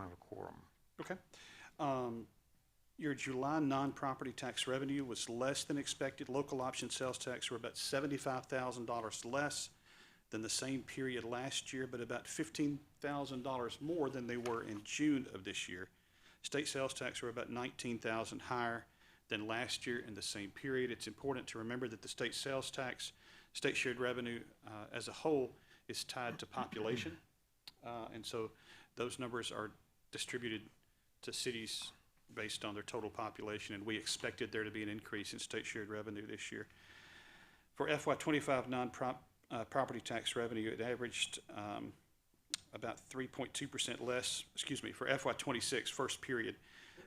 have a quorum. Okay. Your July non-property tax revenue was less than expected. Local option sales tax were about $75,000 less than the same period last year, but about $15,000 more than they were in June of this year. State sales tax were about $19,000 higher than last year in the same period. It's important to remember that the state sales tax, state shared revenue as a whole is tied to population. And so those numbers are distributed to cities based on their total population, and we expected there to be an increase in state shared revenue this year. For FY25 non-property tax revenue, it averaged about 3.2% less, for FY26 first period,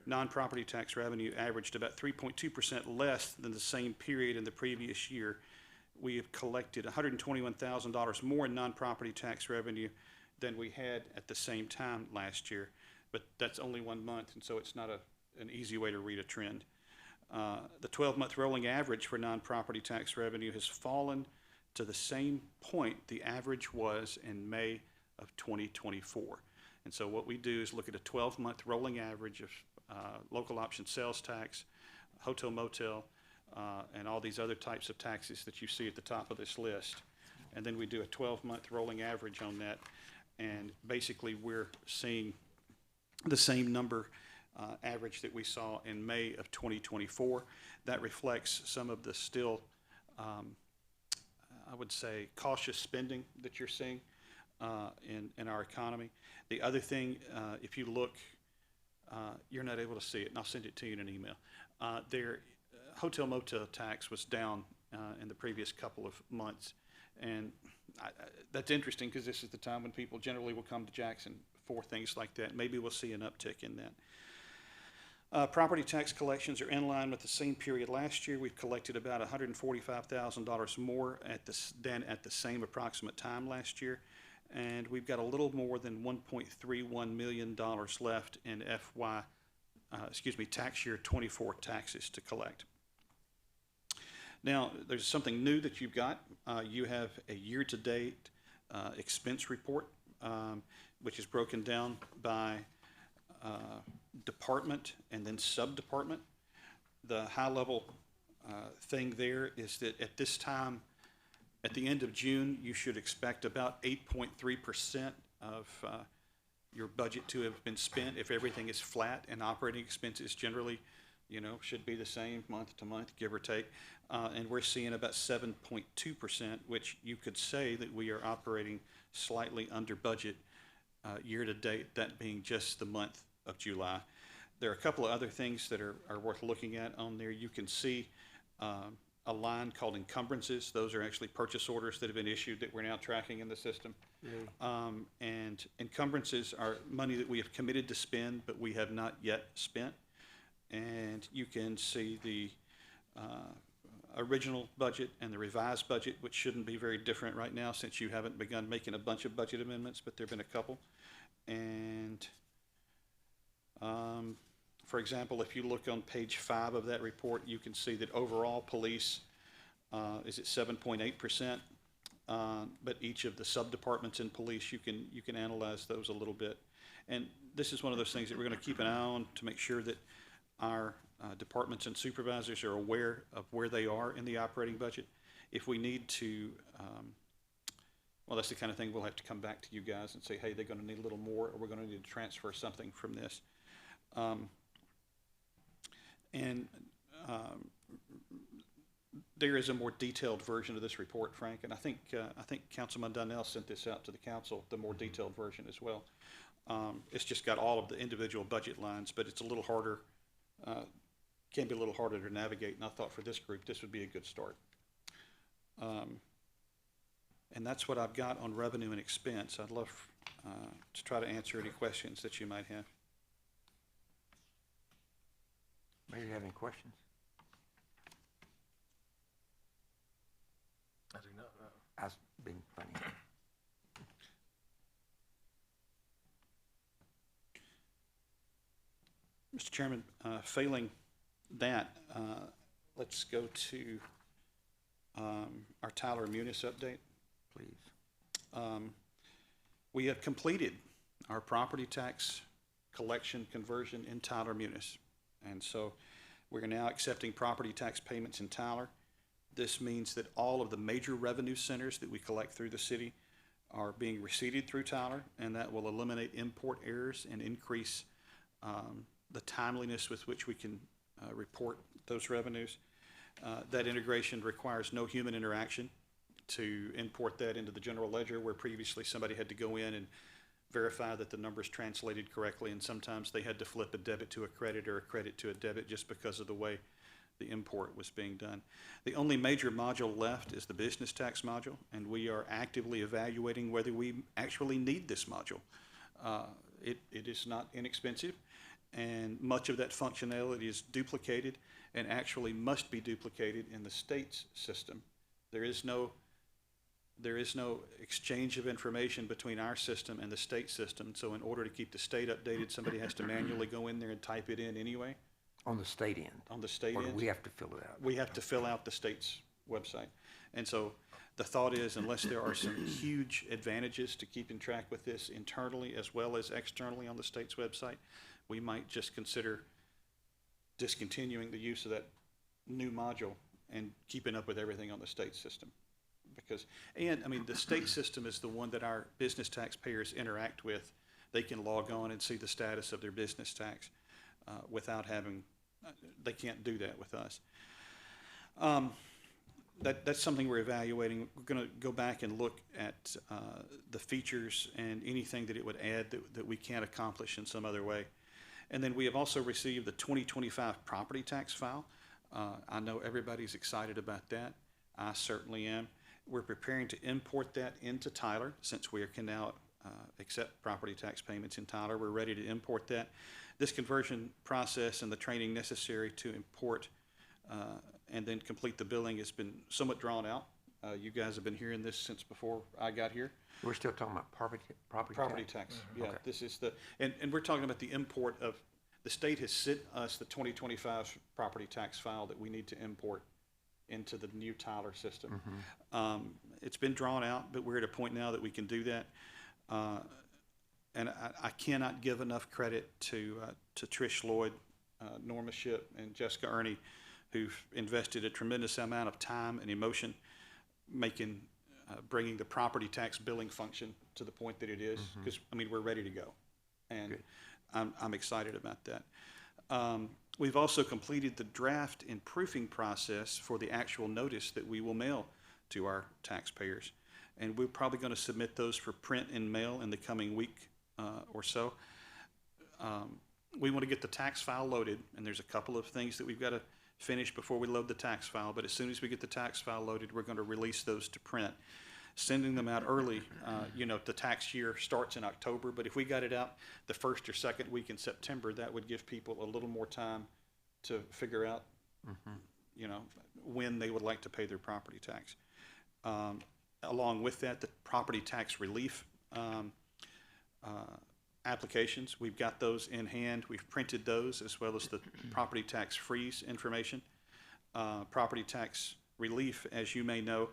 non-property tax revenue averaged about 3.2% less than the same period in the previous year. We have collected $121,000 more in non-property tax revenue than we had at the same time last year, but that's only 1 month, and so it's not an easy way to read a trend. The 12-month rolling average for non-property tax revenue has fallen to the same point the average was in May of 2024. And so what we do is look at a 12-month rolling average of local option sales tax, hotel motel, and all these other types of taxes that you see at the top of this list. And then we do a 12-month rolling average on that. And basically we're seeing the same number average that we saw in May of 2024. That reflects some of the still, I would say, cautious spending that you're seeing in our economy. The other thing, if you look, you're not able to see it, and I'll send it to you in an email. Their hotel motel tax was down in the previous couple of months, and that's interesting because this is the time when people generally will come to Jackson for things like that. Maybe we'll see an uptick in that. Property tax collections are in line with the same period last year. We've collected about $145,000 more than at the same approximate time last year, and we've got a little more than $1.31 million left in tax year 24 taxes to collect. Now, there's something new that you've got. You have a year-to-date expense report, which is broken down by department and then sub-department. The high-level thing there is that at this time, at the end of June, you should expect about 8.3% of your budget to have been spent if everything is flat, and operating expenses generally, should be the same month to month, give or take. And we're seeing about 7.2%, which you could say that we are operating slightly under budget year to date, that being just the month of July. There are a couple of other things that are worth looking at on there. You can see a line called encumbrances. Those are actually purchase orders that have been issued that we're now tracking in the system. And encumbrances are money that we have committed to spend, but we have not yet spent. And you can see the original budget and the revised budget, which shouldn't be very different right now since you haven't begun making a bunch of budget amendments, but there have been a couple. And for example, if you look on page 5 of that report, you can see that overall police is at 7.8%, but each of the sub-departments in police, you can analyze those a little bit. And this is one of those things that we're going to keep an eye on to make sure that our departments and supervisors are aware of where they are in the operating budget. If we need to, well, that's the kind of thing we'll have to come back to you guys and say, hey, they're going to need a little more, or we're going to need to transfer something from this. There is a more detailed version of this report, Frank, and I think Councilman Donnell sent this out to the council, the more detailed version as well. It's just got all of the individual budget lines, but it's a little harder, can be a little harder to navigate, and I thought for this group this would be a good start. And that's what I've got on revenue and expense. I'd love to try to answer any questions that you might have. Maybe you have any questions? I do not know. That's been funny. Mr. Chairman, failing that, let's go to our Tyler Munis update. Please. We have completed our property tax collection conversion in Tyler Munis. And so we're now accepting property tax payments in Tyler. This means that all of the major revenue centers that we collect through the city are being receipted through Tyler, and that will eliminate import errors and increase the timeliness with which we can report those revenues. That integration requires no human interaction to import that into the general ledger, where previously somebody had to go in and verify that the numbers translated correctly, and sometimes they had to flip a debit to a credit or a credit to a debit just because of the way the import was being done. The only major module left is the business tax module, and we are actively evaluating whether we actually need this module. It is not inexpensive, and much of that functionality is duplicated and actually must be duplicated in the state's system. There is no exchange of information between our system and the state system, so in order to keep the state updated, somebody has to manually go in there and type it in anyway. On the state end? On the state Or do end. we have to fill it out? We have to fill out the state's website. And so the thought is, unless there are some huge advantages to keeping track with this internally as well as externally on the state's website, we might just consider discontinuing the use of that new module and keeping up with everything on the state system. Because, and I mean, the state system is the one that our business taxpayers interact with. They can log on and see the status of their business tax without having, they can't do that with us. That's something we're evaluating. We're going to go back and look at the features and anything that it would add that we can't accomplish in some other way. And then we have also received the 2025 property tax file. I know everybody's excited about that. I certainly am. We're preparing to import that into Tyler, since we can now accept property tax payments in Tyler. We're ready to import that. This conversion process and the training necessary to import and then complete the billing has been somewhat drawn out. You guys have been hearing this since before I got here. We're still talking about property tax? Yeah, Okay. this is and we're talking about the import of, the state has sent us the 2025 property tax file that we need to import into the new Tyler system. It's been drawn out, but we're at a point now that we can do that. And I cannot give enough credit to Trish Lloyd, Norma Shipp, and Jessica Ernie, who've invested a tremendous amount of time and emotion bringing the property tax billing function to the point that it is, because, I mean, we're ready to go. And I'm excited about that. We've also completed the draft and proofing process for the actual notice that we will mail to our taxpayers. And we're probably going to submit those for print and mail in the coming week or so. We want to get the tax file loaded, and there's a couple of things that we've got to finish before we load the tax file, but as soon as we get the tax file loaded, we're going to release those to print. Sending them out early, the tax year starts in October, but if we got it out the first or second week in September, that would give people a little more time to figure out, when they would like to pay their property tax. Along with that, the property tax relief applications, we've got those in hand. We've printed those, as well as the property tax freeze information. Property tax relief, as you may know,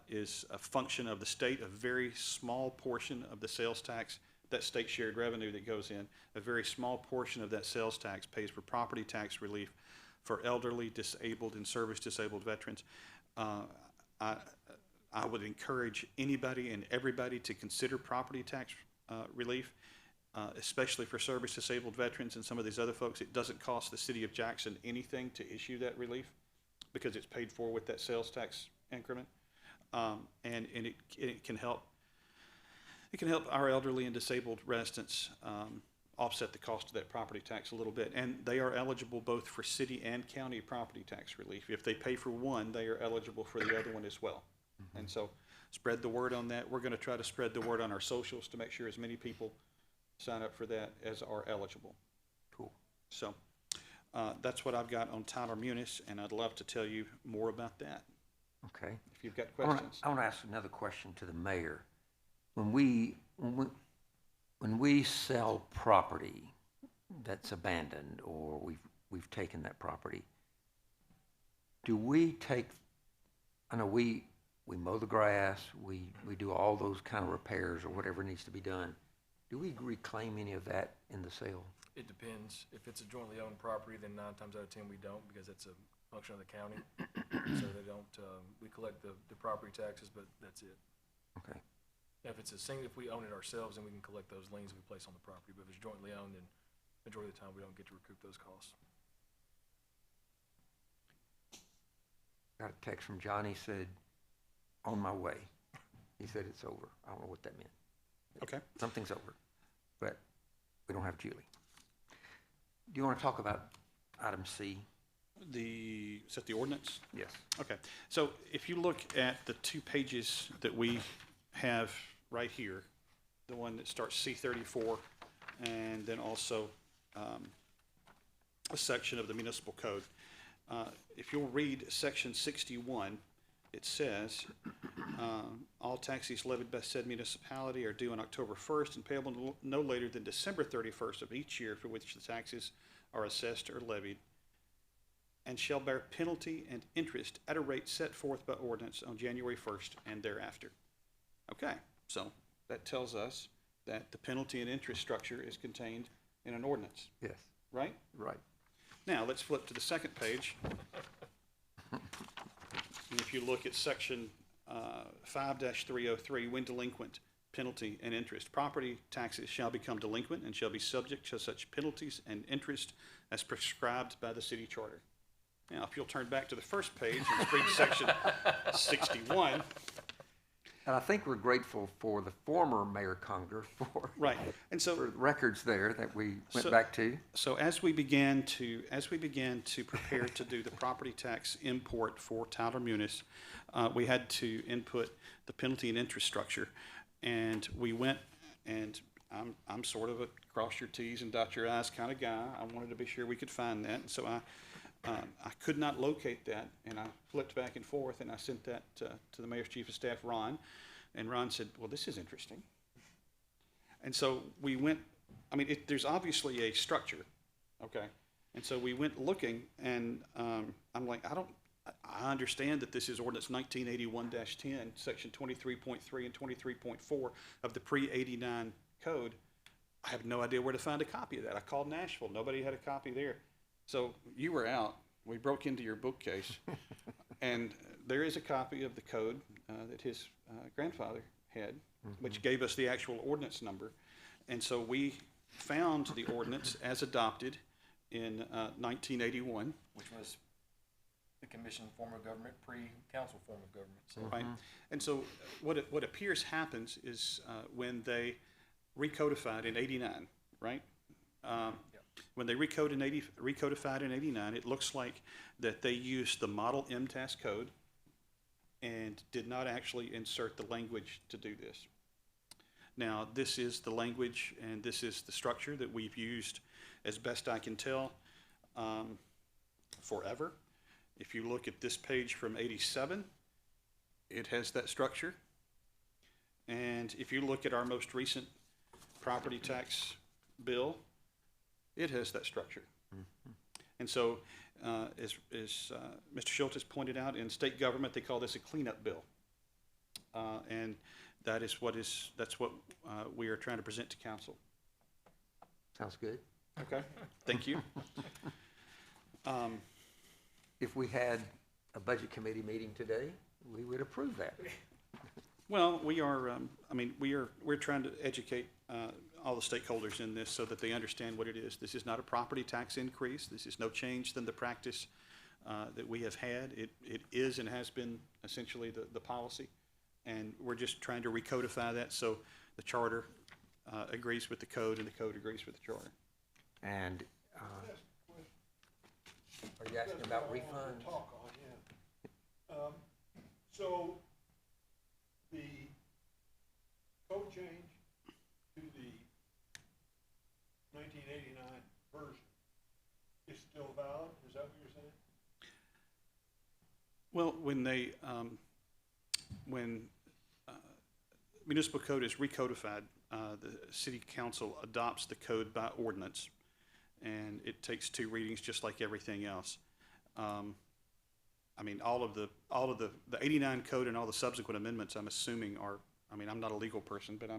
is a function of the state. A very small portion of the sales tax, that state shared revenue that goes in, a very small portion of that sales tax pays for property tax relief for elderly, disabled, and service disabled veterans. I would encourage anybody and everybody to consider property tax relief, especially for service disabled veterans and some of these other folks. It doesn't cost the city of Jackson anything to issue that relief because it's paid for with that sales tax increment. And it can help. It can help our elderly and disabled residents offset the cost of that property tax a little bit. And they are eligible both for city and county property tax relief. If they pay for one, they are eligible for the other one as well. And so spread the word on that. We're going to try to spread the word on our socials to make sure as many people sign up for that as are eligible. Cool. So that's what I've got on Tyler Munis, and I'd love to tell you more about that. Okay. If you've got questions. I want to ask another question to the mayor. When we sell property that's abandoned, or we've taken that property, do we take? I know we mow the grass, we do all those kind of repairs or whatever needs to be done. do we reclaim any of that in the sale? It depends. If it's a jointly owned property, then 9 times out of 10 we don't, because it's a function of the county. So they don't, we collect the property taxes, but that's it. Okay. If it's if we own it ourselves, then we can collect those liens we place on the property. But if it's jointly owned, then majority of the time we don't get to recoup those costs. Got a text from Johnny, said, on my way. He said it's over. I don't know what that meant. Okay. Something's over, but we don't have Julie. Do you want to talk about item C? Is that the ordinance? Yes. Okay, so if you look at the 2 pages that we have right here, the one that starts C-34, and then also a section of the municipal code. If you'll read section 61, it says, all taxes levied by said municipality are due on October 1st and payable no later than December 31st of each year for which the taxes are assessed or levied, and shall bear penalty and interest at a rate set forth by ordinance on January 1st and thereafter. Okay, so that tells us that the penalty and interest structure is contained in an ordinance, Yes, right? right. Now, let's flip to the second page. And if you look at section 5-303, when delinquent, penalty and interest. Property taxes shall become delinquent and shall be subject to such penalties and interest as prescribed by the city charter. Now, if you'll turn back to the first page and read section 61. And I think we're grateful for the former Mayor Conger for, Right, and so. for records there that we went So- back to. So as we began to prepare to do the property tax import for Tyler Munis, we had to input the penalty and interest structure. And we went, and I'm sort of a cross your T's and dot your I's kind of guy. I wanted to be sure we could find that. And so I could not locate that, and I flipped back and forth, and I sent that to the mayor's chief of staff, Ron. And Ron said, well, this is interesting. And so we went, I mean, there's obviously a structure, okay? And so we went looking, and I'm like, I understand that this is ordinance 1981-10, section 23.3 and 23.4 of the pre-89 code. I have no idea where to find a copy of that. I called Nashville. Nobody had a copy there. So you were out. We broke into your bookcase, and there is a copy of the code that his grandfather had, which gave us the actual ordinance number. And so we found the ordinance as adopted in 1981. Which was the commission form of government, pre-council form of government. So Right. And so what appears happens is when they recodified in 89, right? When they recodified in 89, it looks like that they used the model MTAS code and did not actually insert the language to do this. Now, this is the language and this is the structure that we've used, as best I can tell, forever. If you look at this page from 87, it has that structure. And if you look at our most recent property tax bill, it has that structure. And so, as Mr. Schultz has pointed out, in state government, they call this a cleanup bill. And that's what we are trying to present to council. Sounds good. Okay, thank you. If we had a budget committee meeting today, we would approve that. Well, we are, we're trying to educate all the stakeholders in this so that they understand what it is. This is not a property tax increase. This is no change than the practice that we have had. It is and has been essentially the policy. And we're just trying to recodify that so the charter agrees with the code and the code agrees with the charter. And are you asking about refunds? So the code change to the 1989 version is still valid? Is that what you're saying? Well, when municipal code is recodified, the city council adopts the code by ordinance, and it takes 2 readings just like everything else. All of the 89 code and all the subsequent amendments, I'm assuming are, I'm not a legal person, but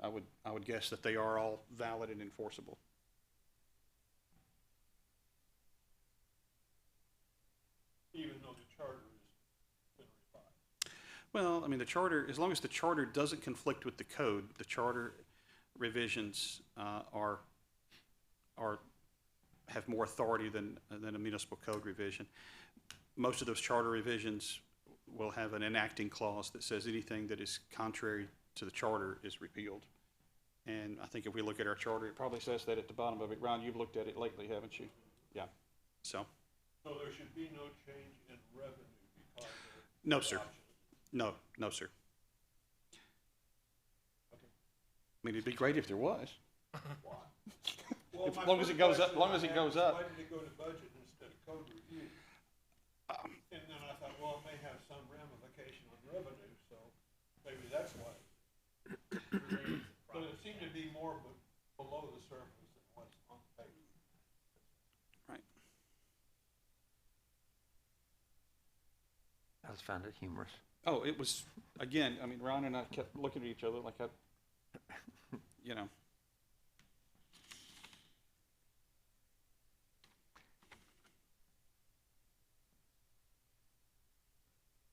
I would guess that they are all valid and enforceable. Even though the charter has been revised. Well, I mean, the charter, as long as the charter doesn't conflict with the code, the charter revisions have more authority than a municipal code revision. Most of those charter revisions will have an enacting clause that says anything that is contrary to the charter is repealed. And I think if we look at our charter, it probably says that at the bottom of it. Ron, you've looked at it lately, haven't you? Yeah, so, So there should be no change in revenue because of. no, sir. adoption. No, sir. Okay. I mean, it'd be great if there was. Why? Well, As my long as it first goes up- question long as I it had goes was, up. Why did it go to budget instead of code review? And then I thought, well, it may have some ramification on revenue, so maybe that's why. But it seemed to be more below the surface than what's on paper. Right. I just found it humorous. Oh, it was, again, I mean, Ron and I kept looking at each other like you know.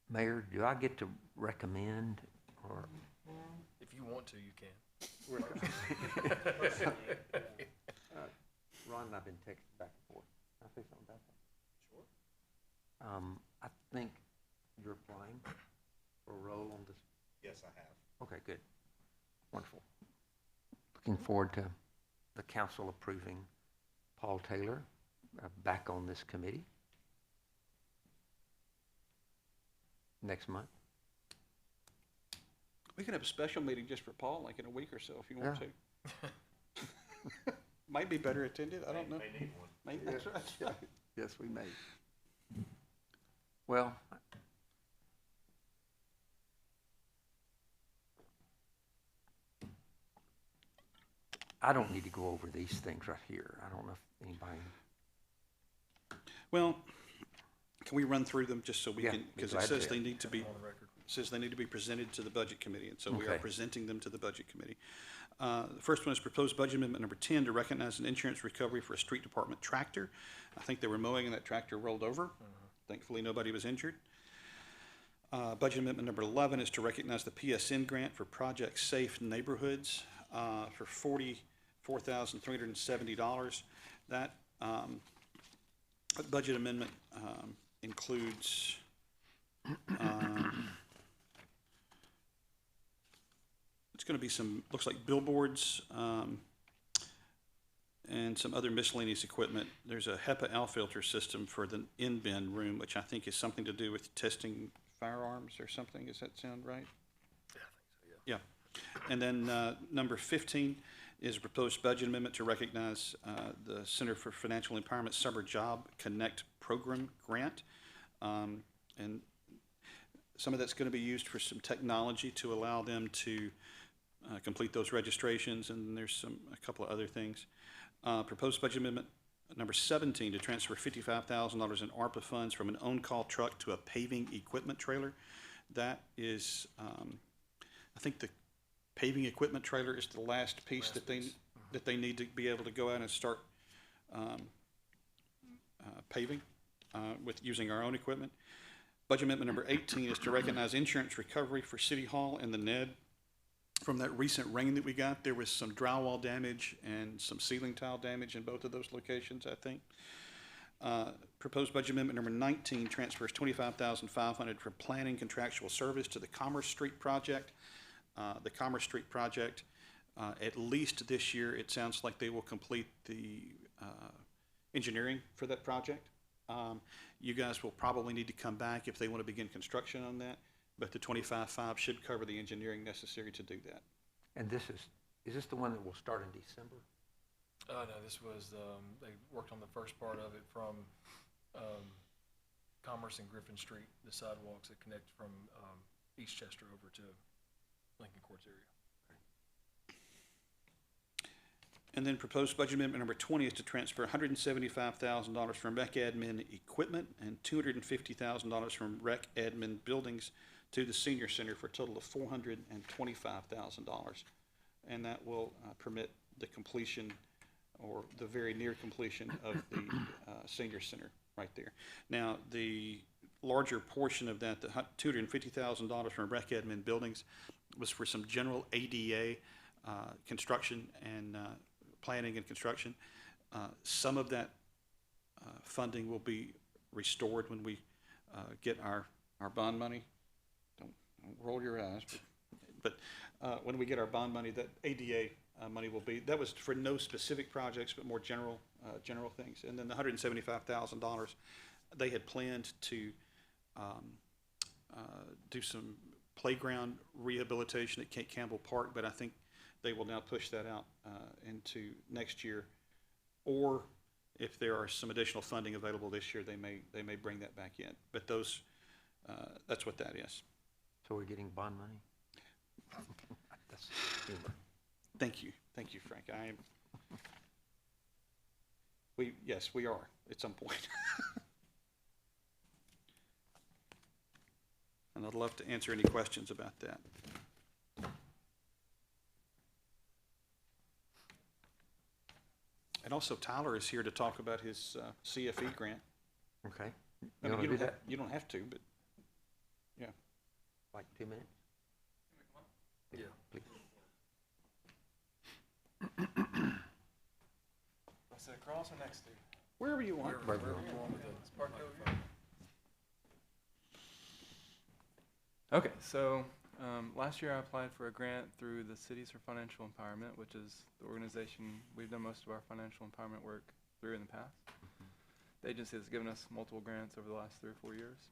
Mayor, do I get to recommend or? If you want to, you can. Ron and I've been texting back and forth. Can I say something about that? Sure. I think you're applying for a role on this. Yes, I have. Okay, good. Wonderful. Looking forward to the council approving Paul Taylor back on this committee next month. We could have a special meeting just for Paul, like in a week or so, if you want to. Might be better attended, I don't know. May need one. Maybe that's right. Yes, we may. Well, I don't need to go over these things right here. I don't know if anybody, Well, can we run through them just so we Yeah, can, be because it glad says to. they need to be, On the record. says they need to be presented to the Budget Committee, and so we are Okay. presenting them to the Budget Committee. The first one is proposed budget amendment number 10 to recognize an insurance recovery for a street department tractor. I think they were mowing and that tractor rolled over. Thankfully, nobody was injured. Budget amendment number 11 is to recognize the PSN grant for Project Safe Neighborhoods for $44,370. That budget amendment includes it's going to be some, looks like billboards and some other miscellaneous equipment. There's a HEPA L filter system for the in-bin room, which I think is something to do with testing firearms or something. Does that sound right? Yeah, I think so, yeah. Yeah. And then number 15 is a proposed budget amendment to recognize the Center for Financial Empowerment Summer Job Connect Program grant. And some of that's going to be used for some technology to allow them to complete those registrations, and there's a couple of other things. Proposed budget amendment number 17 to transfer $55,000 in ARPA funds from an on-call truck to a paving equipment trailer. That is, I think the paving equipment trailer is the last piece that they need to be able to go out and start paving with using our own equipment. Budget amendment number 18 is to recognize insurance recovery for City Hall and the NED. From that recent rain that we got, there was some drywall damage and some ceiling tile damage in both of those locations, I think. Proposed budget amendment number 19 transfers $25,500 from planning contractual service to the Commerce Street project. The Commerce Street project, at least this year, it sounds like they will complete the engineering for that project. You guys will probably need to come back if they want to begin construction on that, but the 25.5 should cover the engineering necessary to do that. and is this the one that will start in December? No, this was, they worked on the first part of it from Commerce and Griffin Street, the sidewalks that connect from Eastchester over to Lincoln Courts area. And then proposed budget amendment number 20 is to transfer $175,000 from rec admin equipment and $250,000 from rec admin buildings to the senior center for a total of $425,000. and that will permit the completion or the very near completion of the senior center right there. Now, the larger portion of that, the $250,000 from rec admin buildings, was for some general ADA construction and planning and construction. Some of that funding will be restored when we get our bond money. Don't roll your eyes, but when we get our bond money, that ADA money will be, that was for no specific projects, but more general things. And then the $175,000, they had planned to do some playground rehabilitation at Kate Campbell Park, but I think they will now push that out into next year. Or if there are some additional funding available this year, they may bring that back in. But those, that's what that is. So we're getting bond money? That's humor. Thank you, Frank. Yes, we are at some point. And I'd love to answer any questions about that. And also Tyler is here to talk about his CFE grant. Okay. I You mean, want to do that? you don't have to, but yeah. Like 2 minutes? Yeah. Please. I said across or next to? Wherever you want. Wherever you Wherever you want with the microphone. Okay, so last year I applied for a grant through the Cities for Financial Empowerment, which is the organization we've done most of our financial empowerment work through in the past. The agency has given us multiple grants over the last 3 or 4 years.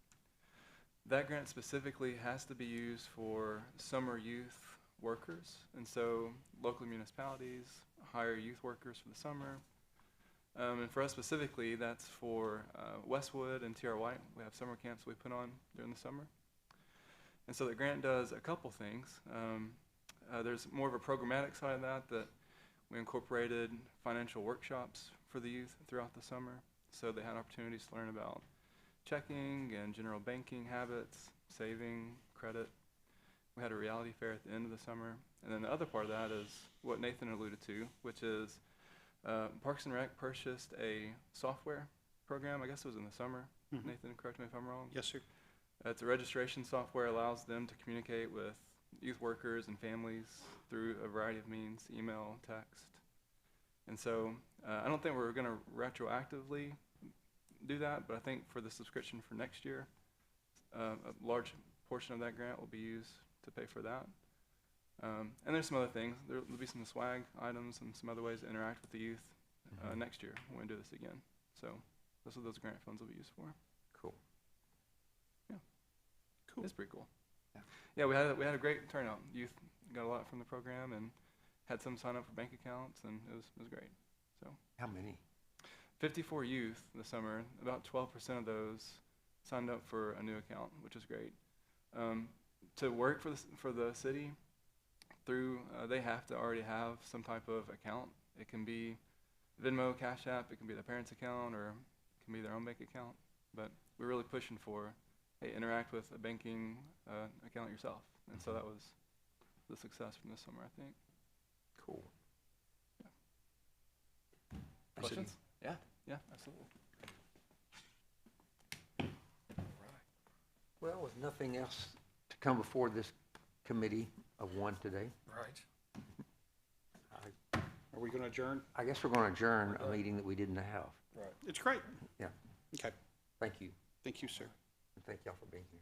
That grant specifically has to be used for summer youth workers, and so local municipalities hire youth workers for the summer. And for us specifically, that's for Westwood and TR White. We have summer camps we put on during the summer. And so the grant does a couple things. There's more of a programmatic side of that we incorporated financial workshops for the youth throughout the summer. So they had opportunities to learn about checking and general banking habits, saving, credit. We had a reality fair at the end of the summer. And then the other part of that is what Nathan alluded to, which is Parks and Rec purchased a software program. I guess it was in the summer. Mhm. Nathan, correct me if I'm wrong. Yes, sir. It's a registration software, allows them to communicate with youth workers and families through a variety of means, email, text. And so I don't think we're going to retroactively do that, but I think for the subscription for next year, a large portion of that grant will be used to pay for that. And there's some other things. There'll be some swag items and some other ways to interact with the youth next year when we do this again. So that's what those grant funds will be used for. Cool. Cool. It's pretty cool. Yeah. Yeah, we had a great turnout. Youth got a lot from the program and had some sign up for bank accounts, and it was great. So How many? 54 youth this summer. About 12% of those signed up for a new account, which is great. To work for the city, through they have to already have some type of account. It can be Venmo, Cash App, it can be the parents' account, or it can be their own bank account. But we're really pushing for, hey, interact with a banking account yourself. And so that was the success from this summer, I think. Cool. Questions? Yeah, absolutely. Well, with nothing else to come before this committee of one today, Right. Are we going to adjourn? I guess we're going to adjourn a meeting that we didn't have. Right. It's great. Yeah. Okay. Thank you, Thank you, sir. and thank y'all for being here.